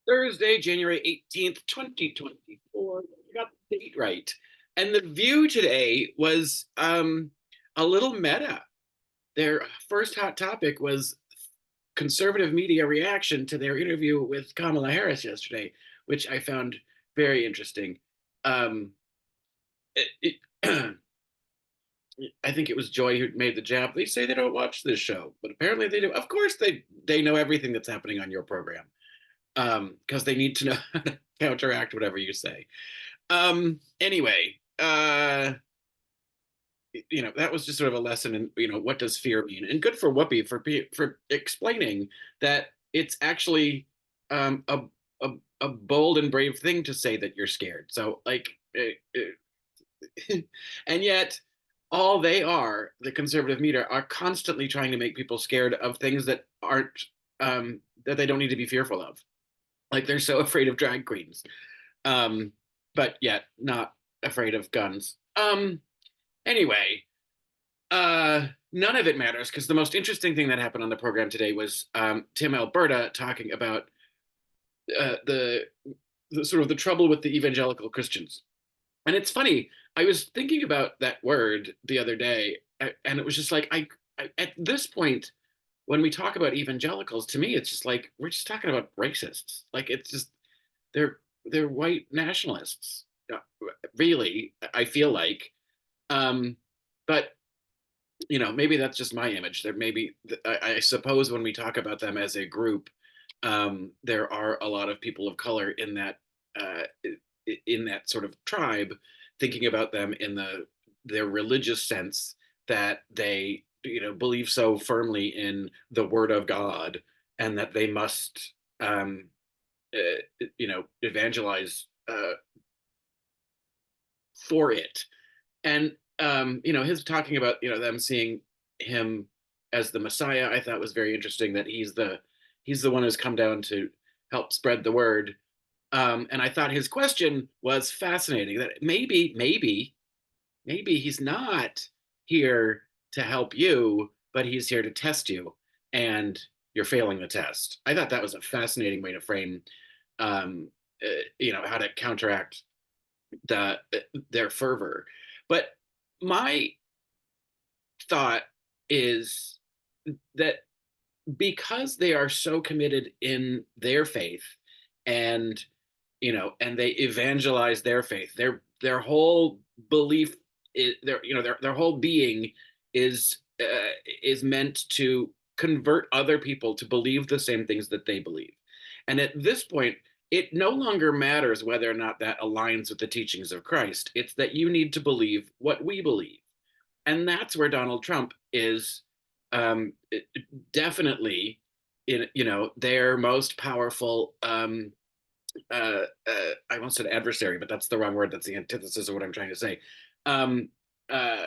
Thursday, January 18th, 2024. You got the date right. And the view today was a little meta. Their first hot topic was conservative media reaction to their interview with Kamala Harris yesterday, which I found very interesting. Um, it, it, I think it was Joy who made the jab. They say they don't watch this show, but apparently they do. Of course, they know everything that's happening on your program because they need to know how to counteract whatever you say. Anyway, that was just sort of a lesson in what does fear mean, and good for Whoopi for explaining that it's actually um, a, a bold and brave thing to say that you're scared. So like, and yet all they are, the conservative media, are constantly trying to make people scared of things that aren't that they don't need to be fearful of. Like they're so afraid of drag queens, um, but yet not afraid of guns. Anyway, none of it matters because the most interesting thing that happened on the program today was Tim Alberta talking about the sort of the trouble with the evangelical Christians. And it's funny, I was thinking about that word the other day, and it was just like at this point, when we talk about evangelicals, to me, it's just like we're just talking about racists. Like it's just they're white nationalists, really. I feel like, um, but maybe that's just my image. There maybe I suppose when we talk about them as a group, there are a lot of people of color uh, in that sort of tribe, thinking about them in their religious sense that they believe so firmly in the Word of God and that they must evangelize for it. And his talking about them seeing him as the Messiah, I thought was very interesting. That he's the one who's come down to help spread the word. And I thought his question was fascinating. That maybe he's not here to help you, but he's here to test you, and you're failing the test. I thought that was a fascinating way to frame, um, how to counteract their fervor. But my thought is that because they are so committed in their faith, and and they evangelize their faith, their whole belief is their whole being is meant to convert other people to believe the same things that they believe. And at this point, it no longer matters whether or not that aligns with the teachings of Christ. It's that you need to believe what we believe. And that's where Donald Trump is, um, definitely in their most powerful, I almost said adversary, but that's the wrong word. That's the antithesis of what I'm trying to say. Um, uh,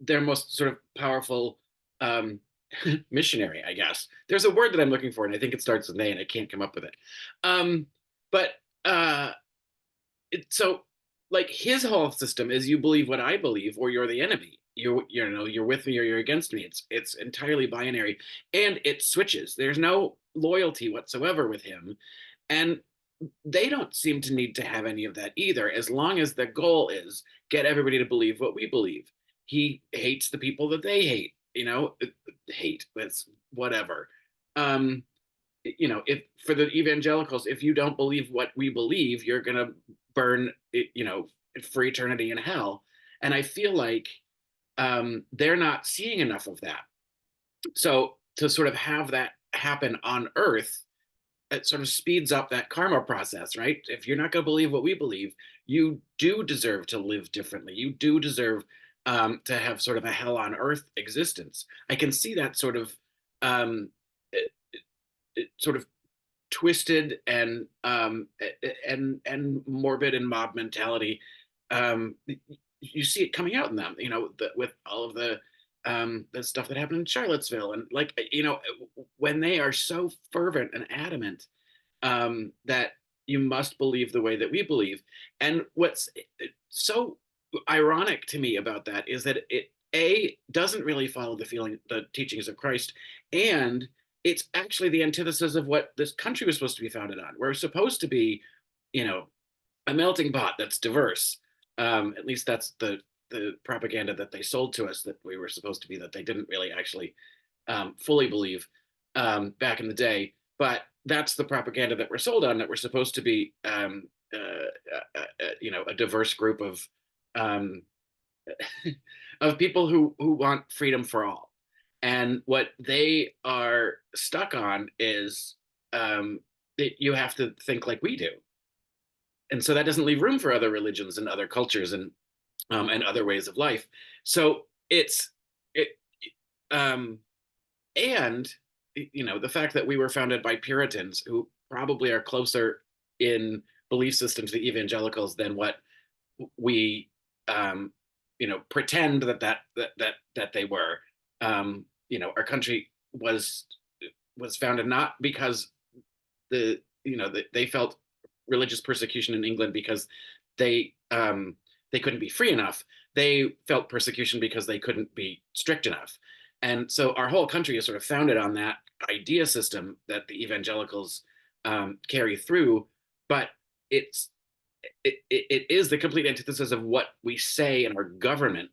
their most sort of powerful, um, missionary, I guess. There's a word that I'm looking for, and I think it starts with "they," and I can't come up with it. Um, but uh, so, like, his whole system is you believe what I believe, or you're the enemy. You're with me or you're against me. It's entirely binary, and it switches. There's no loyalty whatsoever with him, and they don't seem to need to have any of that either, as long as the goal is get everybody to believe what we believe. He hates the people that they hate. Hate. That's whatever. Um, if for the evangelicals, if you don't believe what we believe, you're gonna burn, for eternity in hell. And I feel like they're not seeing enough of that. So to sort of have that happen on Earth, it sort of speeds up that karma process, right? If you're not going to believe what we believe, you do deserve to live differently. You do deserve to have sort of a hell on earth existence. I can see that sort of um, sort of twisted and morbid and mob mentality. Um, you see it coming out in them, with all of the stuff that happened in Charlottesville, and like when they are so fervent and adamant that you must believe the way that we believe. And what's so ironic to me about that is that it doesn't really follow the teachings of Christ, and it's actually the antithesis of what this country was supposed to be founded on. We're supposed to be, you know, a melting pot that's diverse. At least that's the propaganda that they sold to us that we were supposed to be, that they didn't really actually fully believe back in the day. But that's the propaganda that we're sold on, that we're supposed to be, a diverse group um, of people who want freedom for all. And what they are stuck on is that you have to think like we do, and so that doesn't leave room for other religions and other cultures and other ways of life. So it's it um, and the fact that we were founded by Puritans who probably are closer in belief system to the evangelicals than what we pretend that they were. Our country was founded not because they felt religious persecution in England because they they couldn't be free enough. They felt persecution because they couldn't be strict enough. And so our whole country is sort of founded on that idea system that the evangelicals carry through, but it's it is the complete antithesis of what we say in our government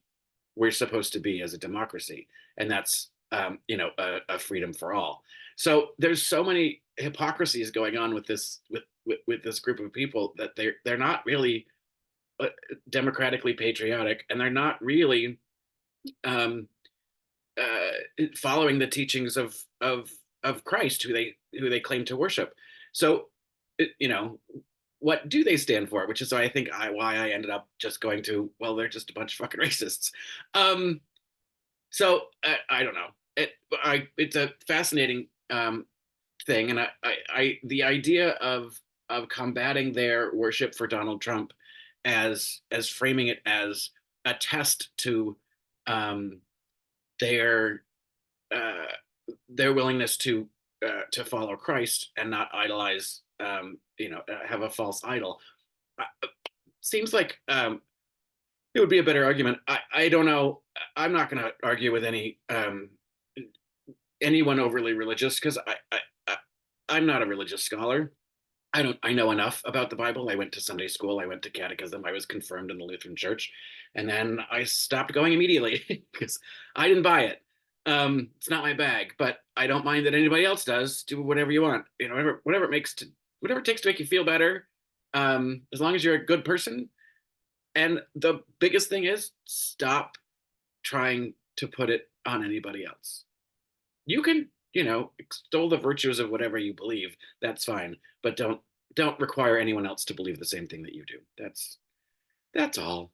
we're supposed to be as a democracy, and that's a freedom for all. So there's so many hypocrisies going on with with this group of people that they're not really uh, democratically patriotic, and they're not really um, following the teachings of Christ, who they claim to worship. So, you know, what do they stand for? Which is why I ended up just going to, well, they're just a bunch of fucking racists. Um, I don't know. It's a fascinating thing, and the idea of combating their worship for Donald Trump as framing it as a test to um, their uh, their willingness to follow Christ and not idolize, have a false idol. Seems like it would be a better argument. I don't know. I'm not going to argue with anyone overly religious because I'm not a religious scholar. I know enough about the Bible. I went to Sunday school, I went to catechism, I was confirmed in the Lutheran Church, and then I stopped going immediately because I didn't buy it. It's not my bag, but I don't mind that anybody else does. Do whatever you want, whatever it takes to make you feel better. As long as you're a good person. And the biggest thing is stop trying to put it on anybody else. You can, extol the virtues of whatever you believe. That's fine, but don't require anyone else to believe the same thing that you do. That's all.